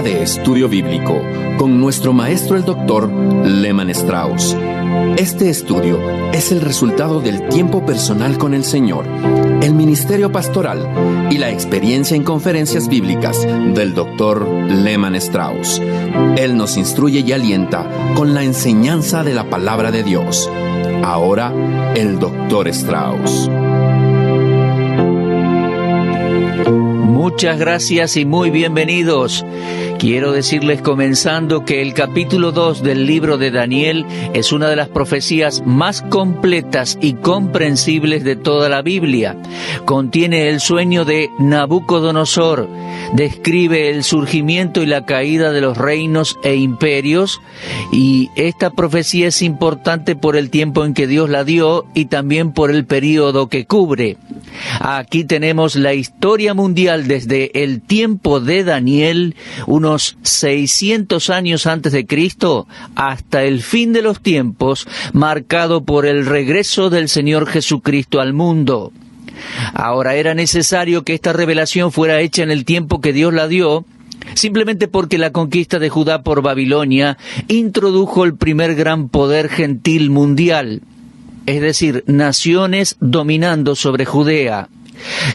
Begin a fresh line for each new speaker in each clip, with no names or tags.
de estudio bíblico con nuestro maestro el Dr. Lehman Strauss. Este estudio es el resultado del tiempo personal con el Señor, el ministerio pastoral y la experiencia en conferencias bíblicas del Dr. Lehman Strauss. Él nos instruye y alienta con la enseñanza de la palabra de Dios. Ahora, el Dr. Strauss.
Muchas gracias y muy bienvenidos. Quiero decirles comenzando que el capítulo 2 del libro de Daniel es una de las profecías más completas y comprensibles de toda la Biblia. Contiene el sueño de Nabucodonosor, describe el surgimiento y la caída de los reinos e imperios, y esta profecía es importante por el tiempo en que Dios la dio y también por el período que cubre. Aquí tenemos la historia mundial desde el tiempo de Daniel, unos 600 años antes de Cristo, hasta el fin de los tiempos, marcado por el regreso del Señor Jesucristo al mundo. Ahora, era necesario que esta revelación fuera hecha en el tiempo que Dios la dio, simplemente porque la conquista de Judá por Babilonia introdujo el primer gran poder gentil mundial, es decir, naciones dominando sobre Judea.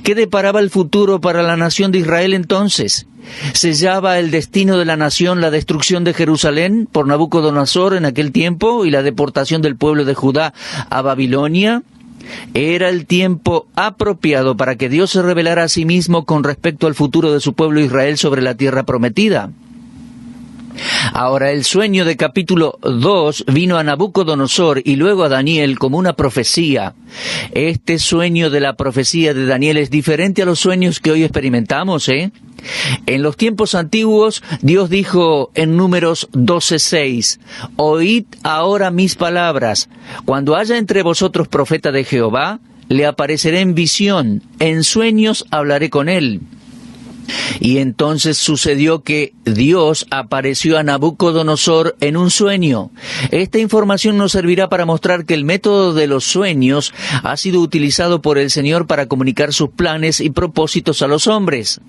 ¿Qué deparaba el futuro para la nación de Israel entonces? ¿Sellaba el destino de la nación la destrucción de Jerusalén por Nabucodonosor en aquel tiempo y la deportación del pueblo de Judá a Babilonia? Era el tiempo apropiado para que Dios se revelara a sí mismo con respecto al futuro de su pueblo Israel sobre la tierra prometida. Ahora, el sueño de capítulo 2 vino a Nabucodonosor y luego a Daniel como una profecía. Este sueño de la profecía de Daniel es diferente a los sueños que hoy experimentamos, En los tiempos antiguos, Dios dijo en Números 12:6, «Oíd ahora mis palabras. Cuando haya entre vosotros profeta de Jehová, le apareceré en visión, en sueños hablaré con él». Y entonces sucedió que Dios apareció a Nabucodonosor en un sueño. Esta información nos servirá para mostrar que el método de los sueños ha sido utilizado por el Señor para comunicar sus planes y propósitos a los hombres.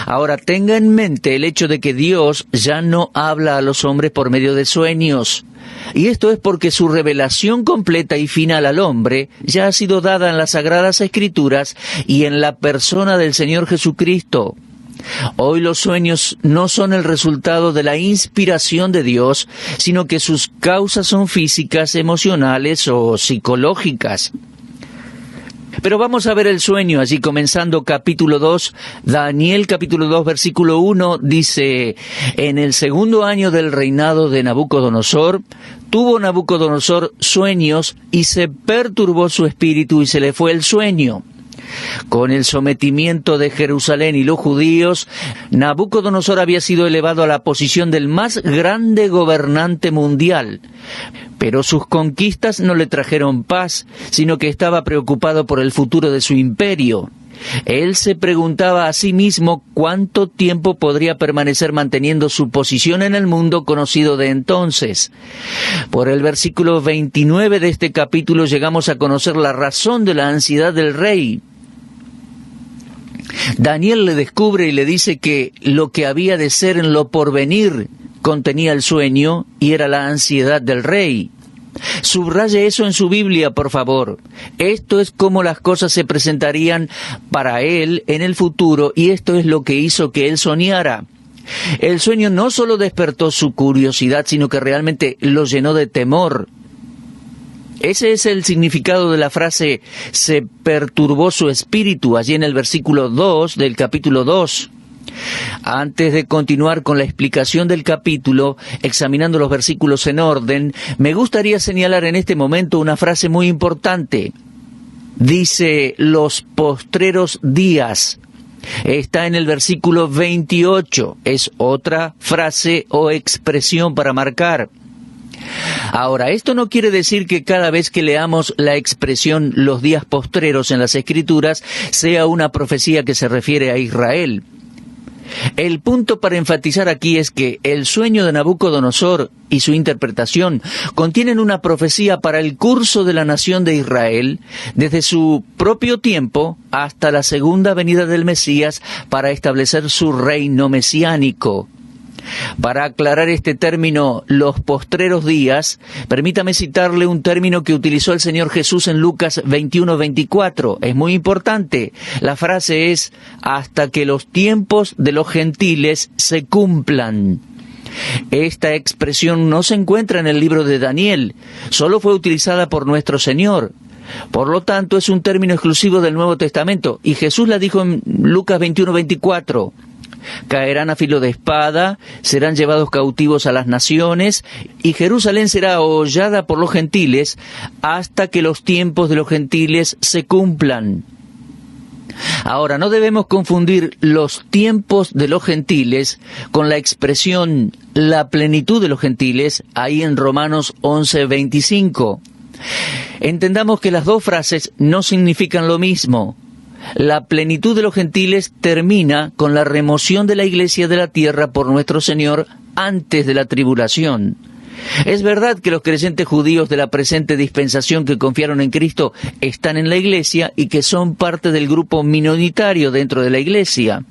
Ahora, tenga en mente el hecho de que Dios ya no habla a los hombres por medio de sueños. Y esto es porque su revelación completa y final al hombre ya ha sido dada en las Sagradas Escrituras y en la persona del Señor Jesucristo. Hoy los sueños no son el resultado de la inspiración de Dios, sino que sus causas son físicas, emocionales o psicológicas. Pero vamos a ver el sueño, allí comenzando capítulo 2, Daniel capítulo 2, versículo 1, dice, «En el segundo año del reinado de Nabucodonosor, tuvo Nabucodonosor sueños y se perturbó su espíritu y se le fue el sueño». Con el sometimiento de Jerusalén y los judíos, Nabucodonosor había sido elevado a la posición del más grande gobernante mundial. Pero sus conquistas no le trajeron paz, sino que estaba preocupado por el futuro de su imperio. Él se preguntaba a sí mismo cuánto tiempo podría permanecer manteniendo su posición en el mundo conocido de entonces. Por el versículo 29 de este capítulo llegamos a conocer la razón de la ansiedad del rey. Daniel le descubre y le dice que lo que había de ser en lo porvenir contenía el sueño y era la ansiedad del rey. Subraye eso en su Biblia, por favor. Esto es cómo las cosas se presentarían para él en el futuro, y esto es lo que hizo que él soñara. El sueño no solo despertó su curiosidad, sino que realmente lo llenó de temor. Ese es el significado de la frase, se perturbó su espíritu, allí en el versículo 2 del capítulo 2. Antes de continuar con la explicación del capítulo, examinando los versículos en orden, me gustaría señalar en este momento una frase muy importante. Dice, los postreros días. Está en el versículo 28. Es otra frase o expresión para marcar. Ahora, esto no quiere decir que cada vez que leamos la expresión los días postreros en las Escrituras sea una profecía que se refiere a Israel. El punto para enfatizar aquí es que el sueño de Nabucodonosor y su interpretación contienen una profecía para el curso de la nación de Israel desde su propio tiempo hasta la segunda venida del Mesías para establecer su reino mesiánico. Para aclarar este término, los postreros días, permítame citarle un término que utilizó el Señor Jesús en Lucas 21:24. Es muy importante. La frase es, hasta que los tiempos de los gentiles se cumplan. Esta expresión no se encuentra en el libro de Daniel, solo fue utilizada por nuestro Señor. Por lo tanto, es un término exclusivo del Nuevo Testamento, y Jesús la dijo en Lucas 21:24. Caerán a filo de espada, serán llevados cautivos a las naciones, y Jerusalén será hollada por los gentiles hasta que los tiempos de los gentiles se cumplan. Ahora, no debemos confundir los tiempos de los gentiles con la expresión la plenitud de los gentiles ahí en Romanos 11:25. Entendamos que las dos frases no significan lo mismo. La plenitud de los gentiles termina con la remoción de la iglesia de la tierra por nuestro Señor antes de la tribulación. Es verdad que los creyentes judíos de la presente dispensación que confiaron en Cristo están en la iglesia y que son parte del grupo minoritario dentro de la iglesia.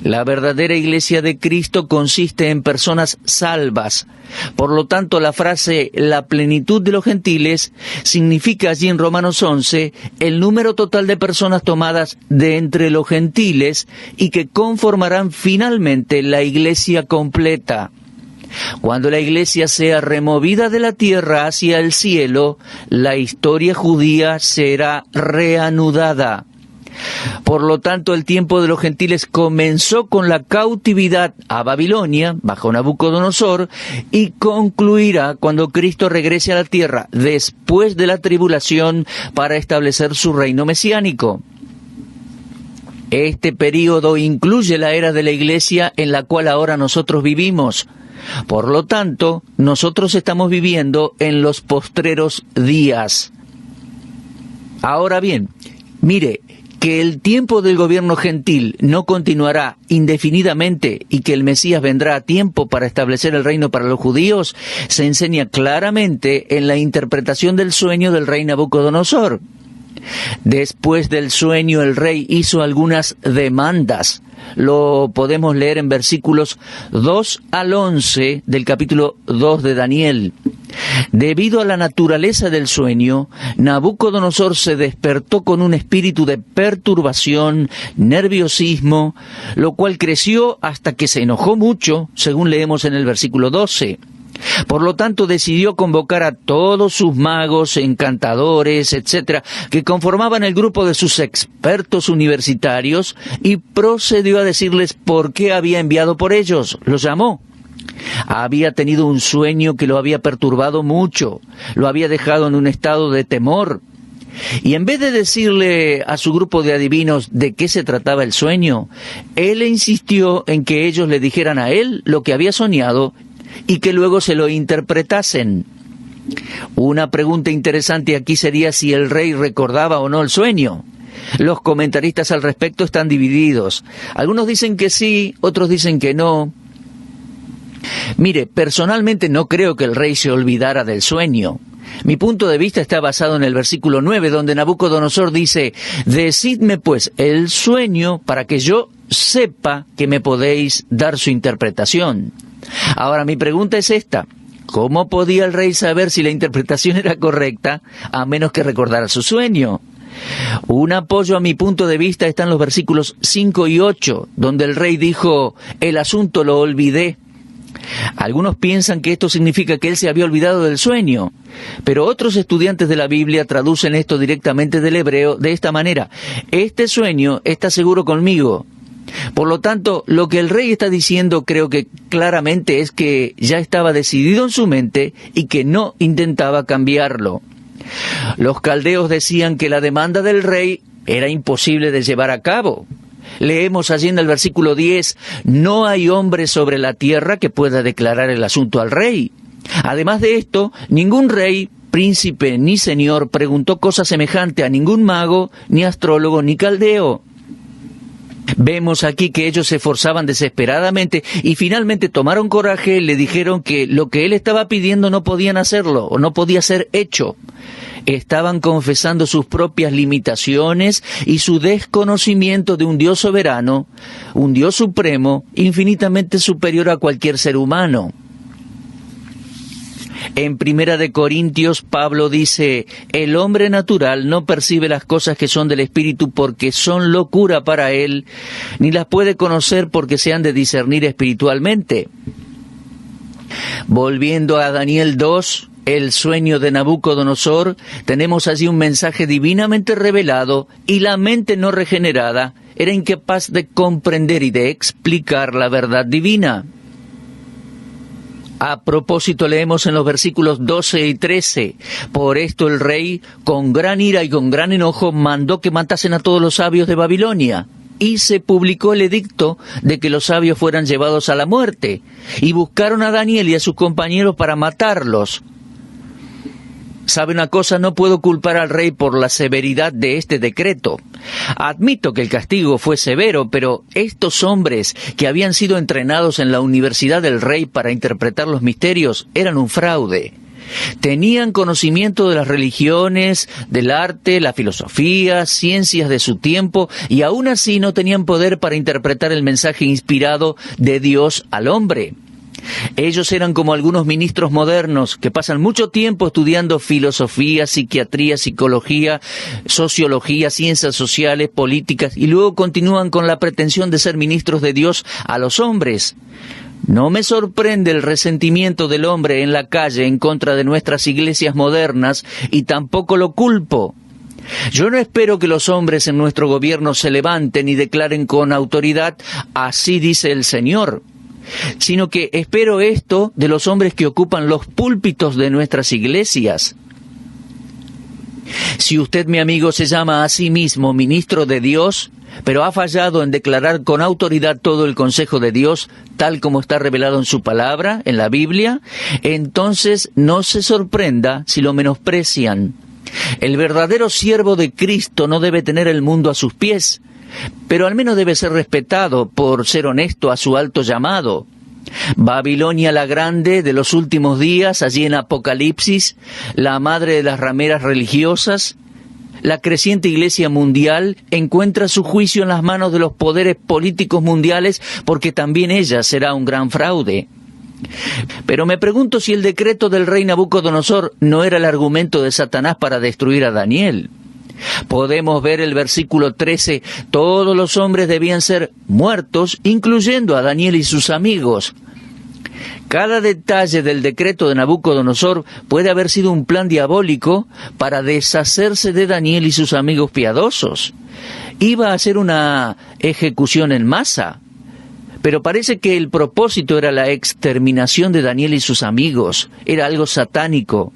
La verdadera iglesia de Cristo consiste en personas salvas. Por lo tanto, la frase la plenitud de los gentiles significa allí en Romanos 11 el número total de personas tomadas de entre los gentiles y que conformarán finalmente la iglesia completa. Cuando la iglesia sea removida de la tierra hacia el cielo, la historia judía será reanudada. Por lo tanto, el tiempo de los gentiles comenzó con la cautividad a Babilonia, bajo Nabucodonosor, y concluirá cuando Cristo regrese a la tierra, después de la tribulación, para establecer su reino mesiánico. Este período incluye la era de la iglesia en la cual ahora nosotros vivimos. Por lo tanto, nosotros estamos viviendo en los postreros días. Ahora bien, mire, que el tiempo del gobierno gentil no continuará indefinidamente y que el Mesías vendrá a tiempo para establecer el reino para los judíos, se enseña claramente en la interpretación del sueño del rey Nabucodonosor. Después del sueño, el rey hizo algunas demandas. Lo podemos leer en versículos 2 al 11 del capítulo 2 de Daniel. Debido a la naturaleza del sueño, Nabucodonosor se despertó con un espíritu de perturbación, nerviosismo, lo cual creció hasta que se enojó mucho, según leemos en el versículo 12. Por lo tanto, decidió convocar a todos sus magos, encantadores, etcétera, que conformaban el grupo de sus expertos universitarios, y procedió a decirles por qué había enviado por ellos. Los llamó. Había tenido un sueño que lo había perturbado mucho, lo había dejado en un estado de temor. Y en vez de decirle a su grupo de adivinos de qué se trataba el sueño, él insistió en que ellos le dijeran a él lo que había soñado y que luego se lo interpretasen. Una pregunta interesante aquí sería si el rey recordaba o no el sueño. Los comentaristas al respecto están divididos. Algunos dicen que sí, otros dicen que no. Mire, personalmente no creo que el rey se olvidara del sueño. Mi punto de vista está basado en el versículo 9, donde Nabucodonosor dice: «Decidme pues el sueño para que yo sepa que me podéis dar su interpretación». Ahora, mi pregunta es esta: ¿cómo podía el rey saber si la interpretación era correcta a menos que recordara su sueño? Un apoyo a mi punto de vista está en los versículos 5 y 8, donde el rey dijo: «El asunto lo olvidé». Algunos piensan que esto significa que él se había olvidado del sueño, pero otros estudiantes de la Biblia traducen esto directamente del hebreo de esta manera: «Este sueño está seguro conmigo». Por lo tanto, lo que el rey está diciendo creo que claramente es que ya estaba decidido en su mente y que no intentaba cambiarlo. Los caldeos decían que la demanda del rey era imposible de llevar a cabo. Leemos allí en el versículo 10, «No hay hombre sobre la tierra que pueda declarar el asunto al rey». Además de esto, ningún rey, príncipe ni señor preguntó cosa semejante a ningún mago, ni astrólogo, ni caldeo. Vemos aquí que ellos se esforzaban desesperadamente y finalmente tomaron coraje y le dijeron que lo que él estaba pidiendo no podían hacerlo o no podía ser hecho. Estaban confesando sus propias limitaciones y su desconocimiento de un Dios soberano, un Dios supremo, infinitamente superior a cualquier ser humano. En 1 Corintios, Pablo dice: el hombre natural no percibe las cosas que son del Espíritu porque son locura para él, ni las puede conocer porque se han de discernir espiritualmente. Volviendo a Daniel 2, el sueño de Nabucodonosor, tenemos allí un mensaje divinamente revelado y la mente no regenerada era incapaz de comprender y de explicar la verdad divina. A propósito, leemos en los versículos 12 y 13, por esto el rey, con gran ira y con gran enojo, mandó que matasen a todos los sabios de Babilonia, y se publicó el edicto de que los sabios fueran llevados a la muerte, y buscaron a Daniel y a sus compañeros para matarlos. ¿Sabe una cosa? No puedo culpar al rey por la severidad de este decreto. Admito que el castigo fue severo, pero estos hombres que habían sido entrenados en la Universidad del Rey para interpretar los misterios eran un fraude. Tenían conocimiento de las religiones, del arte, la filosofía, ciencias de su tiempo, y aún así no tenían poder para interpretar el mensaje inspirado de Dios al hombre. Ellos eran como algunos ministros modernos que pasan mucho tiempo estudiando filosofía, psiquiatría, psicología, sociología, ciencias sociales, políticas, y luego continúan con la pretensión de ser ministros de Dios a los hombres. No me sorprende el resentimiento del hombre en la calle en contra de nuestras iglesias modernas, y tampoco lo culpo. Yo no espero que los hombres en nuestro gobierno se levanten y declaren con autoridad: así dice el Señor, sino que espero esto de los hombres que ocupan los púlpitos de nuestras iglesias. Si usted, mi amigo, se llama a sí mismo ministro de Dios, pero ha fallado en declarar con autoridad todo el consejo de Dios, tal como está revelado en su palabra, en la Biblia, entonces no se sorprenda si lo menosprecian. El verdadero siervo de Cristo no debe tener el mundo a sus pies, pero al menos debe ser respetado por ser honesto a su alto llamado. Babilonia la Grande de los últimos días, allí en Apocalipsis, la madre de las rameras religiosas, la creciente iglesia mundial, encuentra su juicio en las manos de los poderes políticos mundiales, porque también ella será un gran fraude. Pero me pregunto si el decreto del rey Nabucodonosor no era el argumento de Satanás para destruir a Daniel. Podemos ver el versículo 13, todos los hombres debían ser muertos, incluyendo a Daniel y sus amigos. Cada detalle del decreto de Nabucodonosor puede haber sido un plan diabólico para deshacerse de Daniel y sus amigos piadosos. Iba a ser una ejecución en masa, pero parece que el propósito era la exterminación de Daniel y sus amigos. Era algo satánico.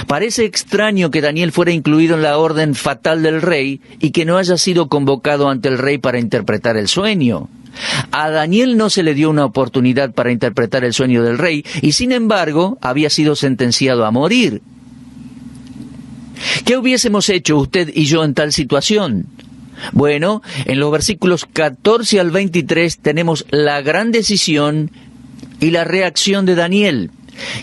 Parece extraño que Daniel fuera incluido en la orden fatal del rey y que no haya sido convocado ante el rey para interpretar el sueño. A Daniel no se le dio una oportunidad para interpretar el sueño del rey y, sin embargo, había sido sentenciado a morir. ¿Qué hubiésemos hecho usted y yo en tal situación? Bueno, en los versículos 14 al 23 tenemos la gran decisión y la reacción de Daniel.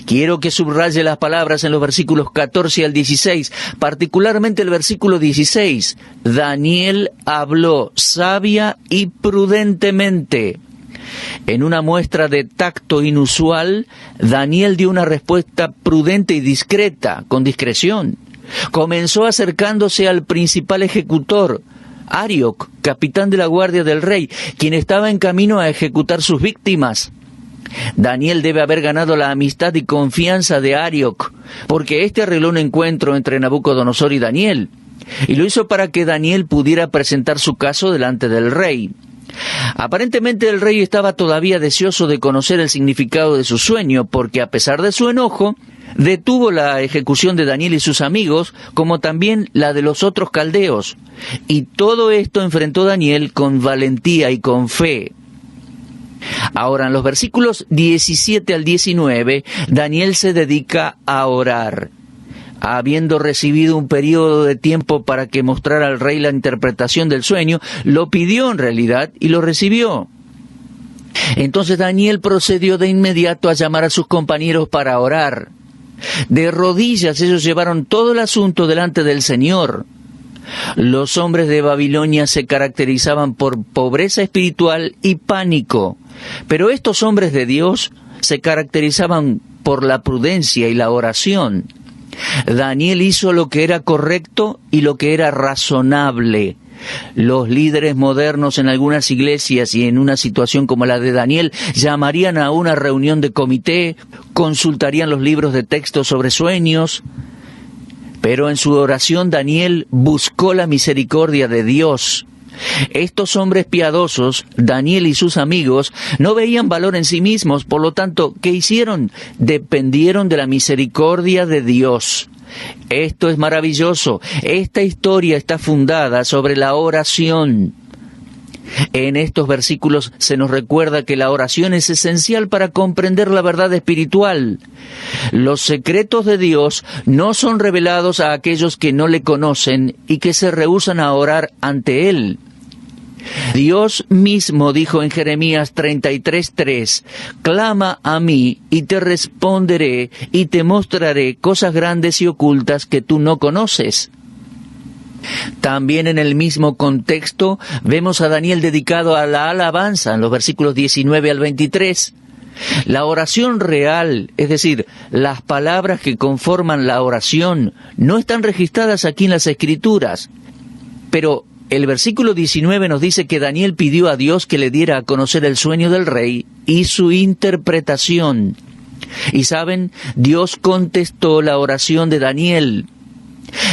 Quiero que subraye las palabras en los versículos 14 al 16, particularmente el versículo 16. Daniel habló sabia y prudentemente. En una muestra de tacto inusual, Daniel dio una respuesta prudente y discreta, con discreción. Comenzó acercándose al principal ejecutor, Arioc, capitán de la guardia del rey, quien estaba en camino a ejecutar sus víctimas. Daniel debe haber ganado la amistad y confianza de Arioc, porque éste arregló un encuentro entre Nabucodonosor y Daniel, y lo hizo para que Daniel pudiera presentar su caso delante del rey. Aparentemente el rey estaba todavía deseoso de conocer el significado de su sueño, porque a pesar de su enojo, detuvo la ejecución de Daniel y sus amigos, como también la de los otros caldeos, y todo esto enfrentó Daniel con valentía y con fe. Ahora, en los versículos 17 al 19, Daniel se dedica a orar. Habiendo recibido un periodo de tiempo para que mostrara al rey la interpretación del sueño, lo pidió en realidad y lo recibió. Entonces Daniel procedió de inmediato a llamar a sus compañeros para orar. De rodillas ellos llevaron todo el asunto delante del Señor. Los hombres de Babilonia se caracterizaban por pobreza espiritual y pánico, pero estos hombres de Dios se caracterizaban por la prudencia y la oración. Daniel hizo lo que era correcto y lo que era razonable. Los líderes modernos en algunas iglesias y en una situación como la de Daniel llamarían a una reunión de comité, consultarían los libros de texto sobre sueños, pero en su oración Daniel buscó la misericordia de Dios. Estos hombres piadosos, Daniel y sus amigos, no veían valor en sí mismos, por lo tanto, ¿qué hicieron? Dependieron de la misericordia de Dios. Esto es maravilloso. Esta historia está fundada sobre la oración. En estos versículos se nos recuerda que la oración es esencial para comprender la verdad espiritual. Los secretos de Dios no son revelados a aquellos que no le conocen y que se rehúsan a orar ante Él. Dios mismo dijo en Jeremías 33:3, «Clama a mí y te responderé y te mostraré cosas grandes y ocultas que tú no conoces». También en el mismo contexto vemos a Daniel dedicado a la alabanza en los versículos 19 al 23. La oración real, es decir, las palabras que conforman la oración, no están registradas aquí en las Escrituras, pero el versículo 19 nos dice que Daniel pidió a Dios que le diera a conocer el sueño del rey y su interpretación. Y saben, Dios contestó la oración de Daniel.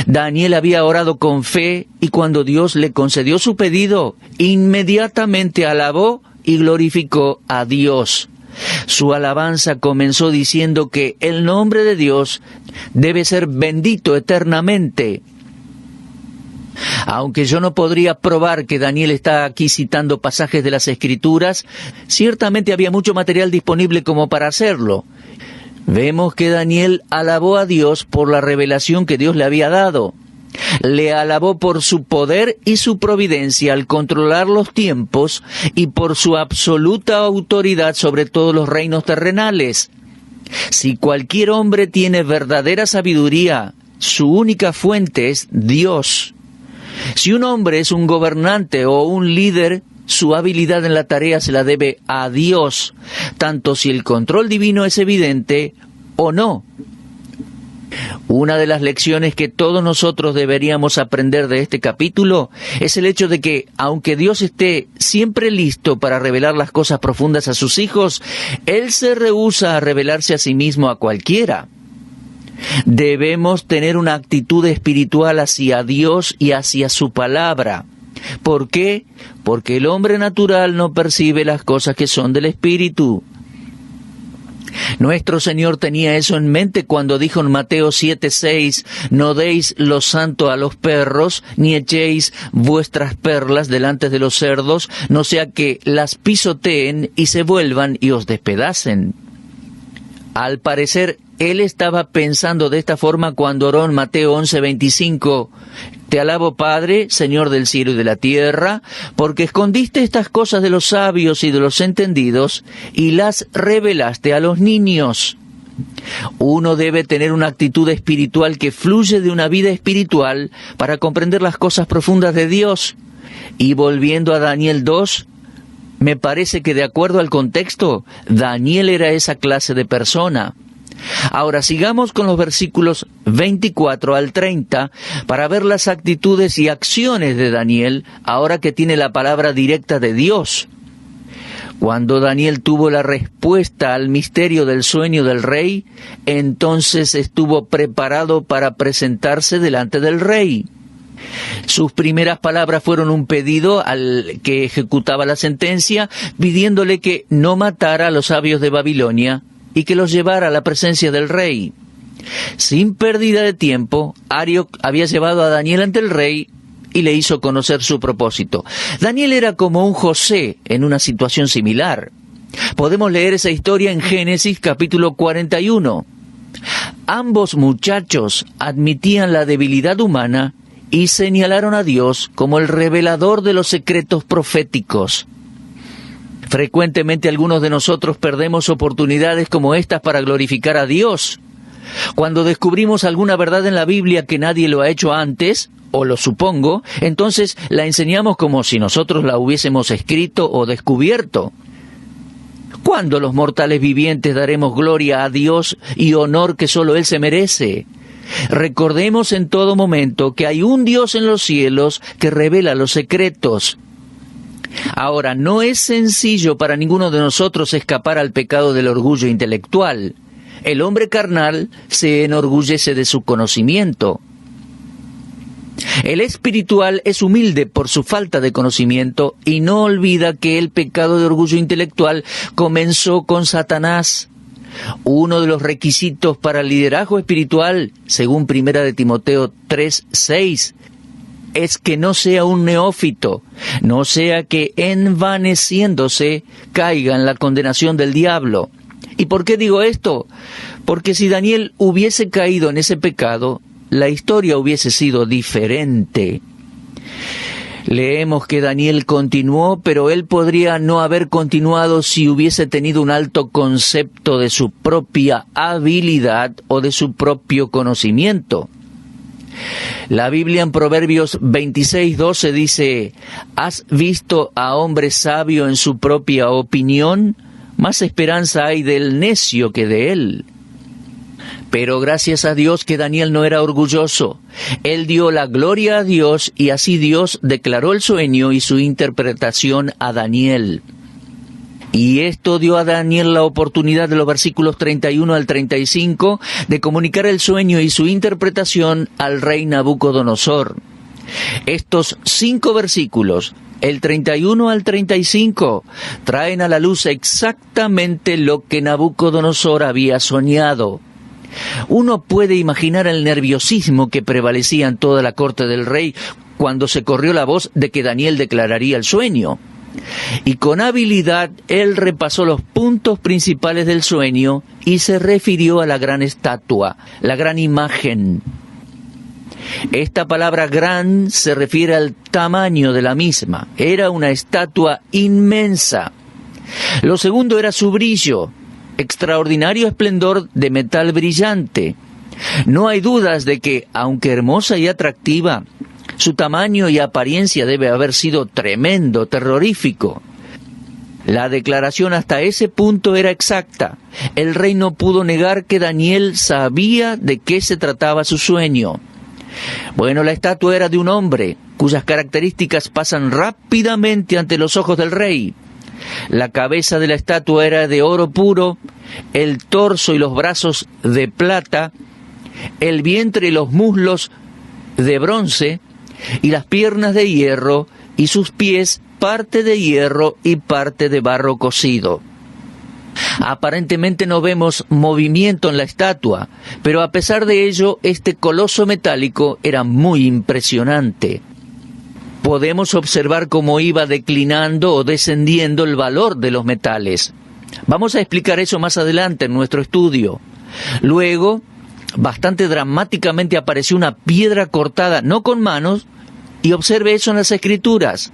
Daniel había orado con fe y cuando Dios le concedió su pedido, inmediatamente alabó y glorificó a Dios. Su alabanza comenzó diciendo que el nombre de Dios debe ser bendito eternamente. Aunque yo no podría probar que Daniel está aquí citando pasajes de las Escrituras, ciertamente había mucho material disponible como para hacerlo. Vemos que Daniel alabó a Dios por la revelación que Dios le había dado. Le alabó por su poder y su providencia al controlar los tiempos y por su absoluta autoridad sobre todos los reinos terrenales. Si cualquier hombre tiene verdadera sabiduría, su única fuente es Dios. Si un hombre es un gobernante o un líder, su habilidad en la tarea se la debe a Dios, tanto si el control divino es evidente o no. Una de las lecciones que todos nosotros deberíamos aprender de este capítulo es el hecho de que, aunque Dios esté siempre listo para revelar las cosas profundas a sus hijos, Él se rehúsa a revelarse a sí mismo a cualquiera. Debemos tener una actitud espiritual hacia Dios y hacia su palabra. ¿Por qué? Porque el hombre natural no percibe las cosas que son del Espíritu. Nuestro Señor tenía eso en mente cuando dijo en Mateo 7:6, «No deis lo santo a los perros, ni echéis vuestras perlas delante de los cerdos, no sea que las pisoteen y se vuelvan y os despedacen». Al parecer, Él estaba pensando de esta forma cuando oró en Mateo 11:25, «Te alabo, Padre, Señor del cielo y de la tierra, porque escondiste estas cosas de los sabios y de los entendidos, y las revelaste a los niños». Uno debe tener una actitud espiritual que fluye de una vida espiritual para comprender las cosas profundas de Dios. Y volviendo a Daniel 2, me parece que de acuerdo al contexto, Daniel era esa clase de persona. Ahora sigamos con los versículos 24 al 30 para ver las actitudes y acciones de Daniel ahora que tiene la palabra directa de Dios. Cuando Daniel tuvo la respuesta al misterio del sueño del rey, entonces estuvo preparado para presentarse delante del rey. Sus primeras palabras fueron un pedido al que ejecutaba la sentencia, pidiéndole que no matara a los sabios de Babilonia y que los llevara a la presencia del rey. Sin pérdida de tiempo, Arioc había llevado a Daniel ante el rey y le hizo conocer su propósito. Daniel era como un José en una situación similar. Podemos leer esa historia en Génesis capítulo 41. Ambos muchachos admitían la debilidad humana y señalaron a Dios como el revelador de los secretos proféticos. Frecuentemente algunos de nosotros perdemos oportunidades como estas para glorificar a Dios. Cuando descubrimos alguna verdad en la Biblia que nadie lo ha hecho antes, o lo supongo, entonces la enseñamos como si nosotros la hubiésemos escrito o descubierto. ¿Cuándo los mortales vivientes daremos gloria a Dios y honor que solo Él se merece? Recordemos en todo momento que hay un Dios en los cielos que revela los secretos. Ahora, no es sencillo para ninguno de nosotros escapar al pecado del orgullo intelectual. El hombre carnal se enorgullece de su conocimiento. El espiritual es humilde por su falta de conocimiento y no olvida que el pecado de orgullo intelectual comenzó con Satanás. Uno de los requisitos para el liderazgo espiritual, según 1 de Timoteo 3:6, es que no sea un neófito, no sea que envaneciéndose caiga en la condenación del diablo. ¿Y por qué digo esto? Porque si Daniel hubiese caído en ese pecado, la historia hubiese sido diferente. Leemos que Daniel continuó, pero él podría no haber continuado si hubiese tenido un alto concepto de su propia habilidad o de su propio conocimiento. La Biblia en Proverbios 26:12 dice: ¿has visto a hombre sabio en su propia opinión? Más esperanza hay del necio que de él. Pero gracias a Dios que Daniel no era orgulloso. Él dio la gloria a Dios y así Dios declaró el sueño y su interpretación a Daniel. Y esto dio a Daniel la oportunidad de los versículos 31 al 35 de comunicar el sueño y su interpretación al rey Nabucodonosor. Estos 5 versículos, el 31 al 35, traen a la luz exactamente lo que Nabucodonosor había soñado. Uno puede imaginar el nerviosismo que prevalecía en toda la corte del rey cuando se corrió la voz de que Daniel declararía el sueño. Y con habilidad él repasó los puntos principales del sueño y se refirió a la gran estatua, la gran imagen. Esta palabra gran se refiere al tamaño de la misma. Era una estatua inmensa. Lo segundo era su brillo, extraordinario esplendor de metal brillante. No hay dudas de que, aunque hermosa y atractiva, su tamaño y apariencia debe haber sido tremendo, terrorífico. La declaración hasta ese punto era exacta. El rey no pudo negar que Daniel sabía de qué se trataba su sueño. Bueno, la estatua era de un hombre, cuyas características pasan rápidamente ante los ojos del rey. La cabeza de la estatua era de oro puro, el torso y los brazos de plata, el vientre y los muslos de bronce, y las piernas de hierro, y sus pies parte de hierro y parte de barro cocido. Aparentemente no vemos movimiento en la estatua, pero a pesar de ello, este coloso metálico era muy impresionante. Podemos observar cómo iba declinando o descendiendo el valor de los metales. Vamos a explicar eso más adelante en nuestro estudio. Luego, bastante dramáticamente apareció una piedra cortada, no con manos, y observe eso en las Escrituras.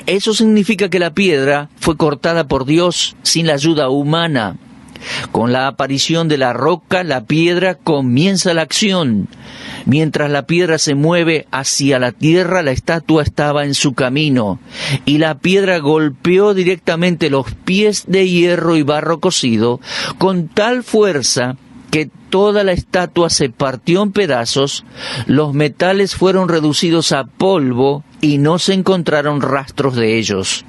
Eso significa que la piedra fue cortada por Dios sin la ayuda humana. Con la aparición de la roca, la piedra comienza la acción. Mientras la piedra se mueve hacia la tierra, la estatua estaba en su camino, y la piedra golpeó directamente los pies de hierro y barro cocido con tal fuerza que toda la estatua se partió en pedazos, los metales fueron reducidos a polvo y no se encontraron rastros de ellos.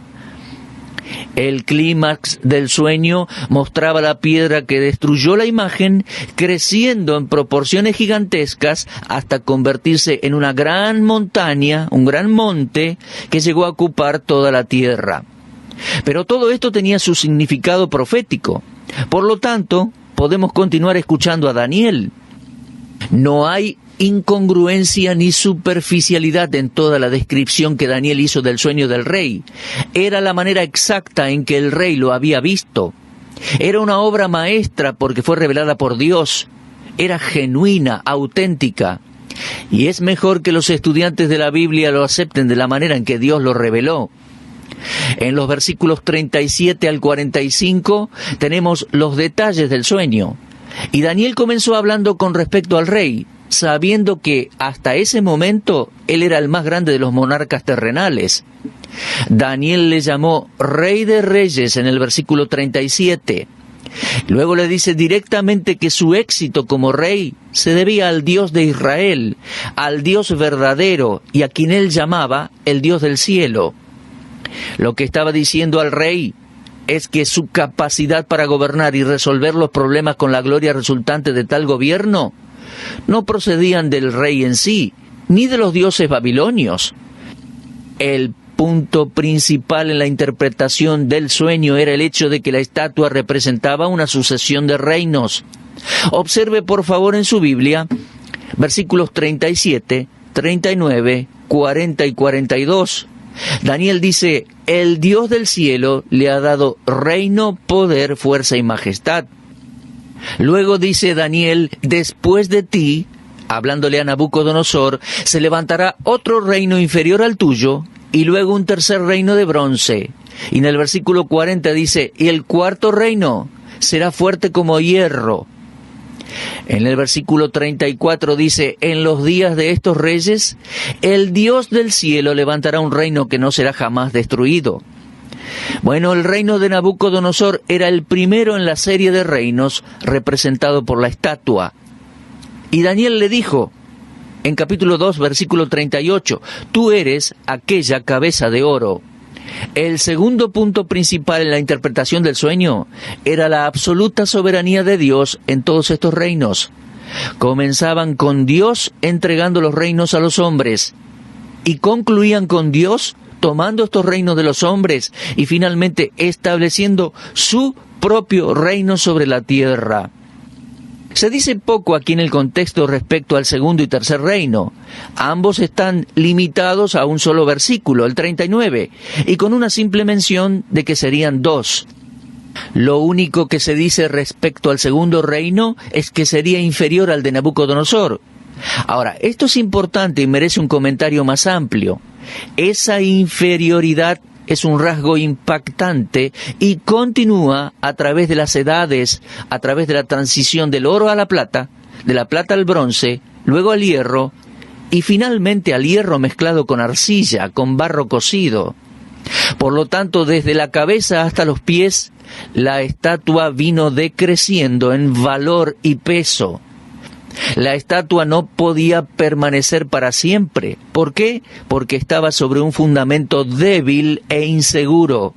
El clímax del sueño mostraba la piedra que destruyó la imagen, creciendo en proporciones gigantescas hasta convertirse en una gran montaña, un gran monte, que llegó a ocupar toda la tierra. Pero todo esto tenía su significado profético. Por lo tanto, podemos continuar escuchando a Daniel. No hay incongruencia ni superficialidad en toda la descripción que Daniel hizo del sueño del rey. Era la manera exacta en que el rey lo había visto. Era una obra maestra porque fue revelada por Dios. Era genuina, auténtica. Y es mejor que los estudiantes de la Biblia lo acepten de la manera en que Dios lo reveló. En los versículos 37 al 45 tenemos los detalles del sueño. Y Daniel comenzó hablando con respecto al rey, sabiendo que hasta ese momento él era el más grande de los monarcas terrenales. Daniel le llamó Rey de Reyes en el versículo 37. Luego le dice directamente que su éxito como rey se debía al Dios de Israel, al Dios verdadero y a quien él llamaba el Dios del cielo. Lo que estaba diciendo al rey es que su capacidad para gobernar y resolver los problemas con la gloria resultante de tal gobierno no procedían del rey en sí, ni de los dioses babilonios. El punto principal en la interpretación del sueño era el hecho de que la estatua representaba una sucesión de reinos. Observe por favor en su Biblia versículos 37, 39, 40 y 42. Daniel dice: el Dios del cielo le ha dado reino, poder, fuerza y majestad. Luego dice Daniel: después de ti, hablándole a Nabucodonosor, se levantará otro reino inferior al tuyo, y luego un tercer reino de bronce. Y en el versículo 40 dice: y el cuarto reino será fuerte como hierro. En el versículo 34 dice: en los días de estos reyes, el Dios del cielo levantará un reino que no será jamás destruido. Bueno, el reino de Nabucodonosor era el primero en la serie de reinos representado por la estatua. Y Daniel le dijo, en capítulo 2, versículo 38, tú eres aquella cabeza de oro. El segundo punto principal en la interpretación del sueño era la absoluta soberanía de Dios en todos estos reinos. Comenzaban con Dios entregando los reinos a los hombres y concluían con Dios tomando estos reinos de los hombres y finalmente estableciendo su propio reino sobre la tierra. Se dice poco aquí en el contexto respecto al segundo y tercer reino. Ambos están limitados a un solo versículo, el 39, y con una simple mención de que serían dos. Lo único que se dice respecto al segundo reino es que sería inferior al de Nabucodonosor. Ahora, esto es importante y merece un comentario más amplio. Esa inferioridad es un rasgo impactante y continúa a través de las edades, a través de la transición del oro a la plata, de la plata al bronce, luego al hierro y finalmente al hierro mezclado con arcilla, con barro cocido. Por lo tanto, desde la cabeza hasta los pies, la estatua vino decreciendo en valor y peso. La estatua no podía permanecer para siempre. ¿Por qué? Porque estaba sobre un fundamento débil e inseguro.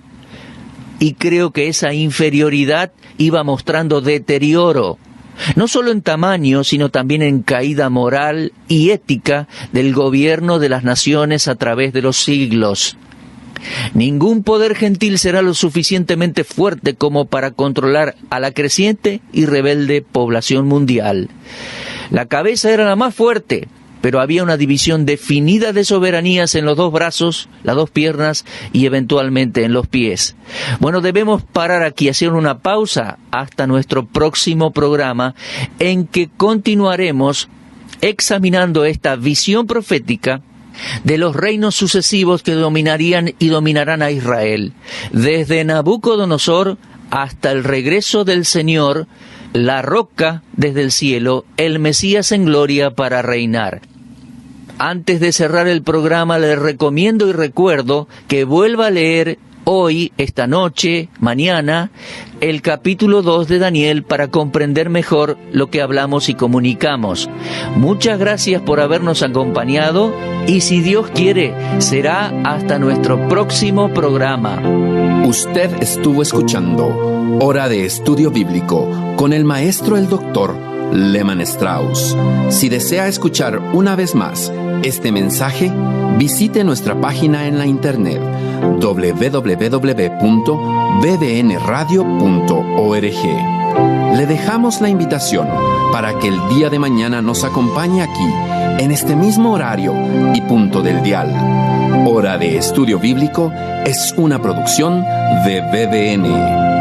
Y creo que esa inferioridad iba mostrando deterioro, no solo en tamaño, sino también en caída moral y ética del gobierno de las naciones a través de los siglos. Ningún poder gentil será lo suficientemente fuerte como para controlar a la creciente y rebelde población mundial. La cabeza era la más fuerte, pero había una división definida de soberanías en los dos brazos, las dos piernas y eventualmente en los pies. Bueno, debemos parar aquí, hacer una pausa hasta nuestro próximo programa en que continuaremos examinando esta visión profética de los reinos sucesivos que dominarían y dominarán a Israel, desde Nabucodonosor hasta el regreso del Señor, la roca desde el cielo, el Mesías en gloria para reinar. Antes de cerrar el programa, le recomiendo y recuerdo que vuelva a leer hoy, esta noche, mañana, el capítulo 2 de Daniel para comprender mejor lo que hablamos y comunicamos. Muchas gracias por habernos acompañado y si Dios quiere, será hasta nuestro próximo programa.
Usted estuvo escuchando Hora de Estudio Bíblico con el maestro el doctor Lehman Strauss. Si desea escuchar una vez más este mensaje, visite nuestra página en la internet www.bbnradio.org. Le dejamos la invitación para que el día de mañana nos acompañe aquí, en este mismo horario y punto del dial. Hora de Estudio Bíblico es una producción de BBN.